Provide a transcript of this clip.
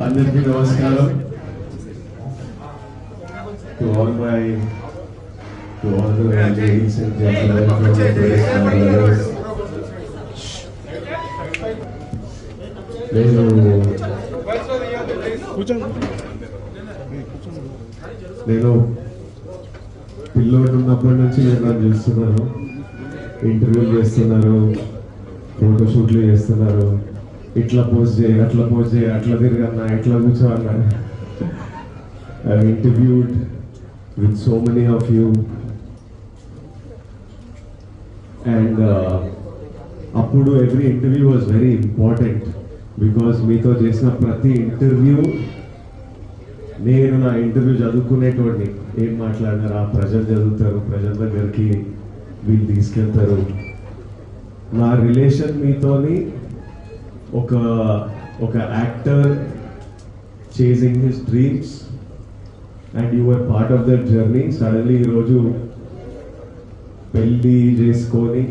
అందరికీ నమస్కారం. To all the ladies and gentlemen from the press and నేను పిల్లోడు ఉన్నప్పటి నుంచి నేను చూస్తున్నాను. ఇంటర్వ్యూలు చేస్తున్నారు, ఫోటోషూట్లు చేస్తున్నారు. ఇట్లా పోస్ట్ చేయి, అట్లా పోస్ట్ చేయి, అట్లా తిరగన్నా, ఇట్లా కూర్చో అన్నా. I've interviewed with so many of you and అప్పుడు every interview was very important because మీతో చేసిన ప్రతి ఇంటర్వ్యూ నేను నా ఇంటర్వ్యూ చదువుకునేటోడిని. ఏం మాట్లాడినారు, ఆ ప్రజలు చదువుతారు, ప్రజల దగ్గరికి వీళ్ళు తీసుకెళ్తారు. నా రిలేషన్ మీతోని ఒక actor chasing his dreams and you were part of that journey. Suddenly ఈరోజు పెళ్ళి చేసుకొని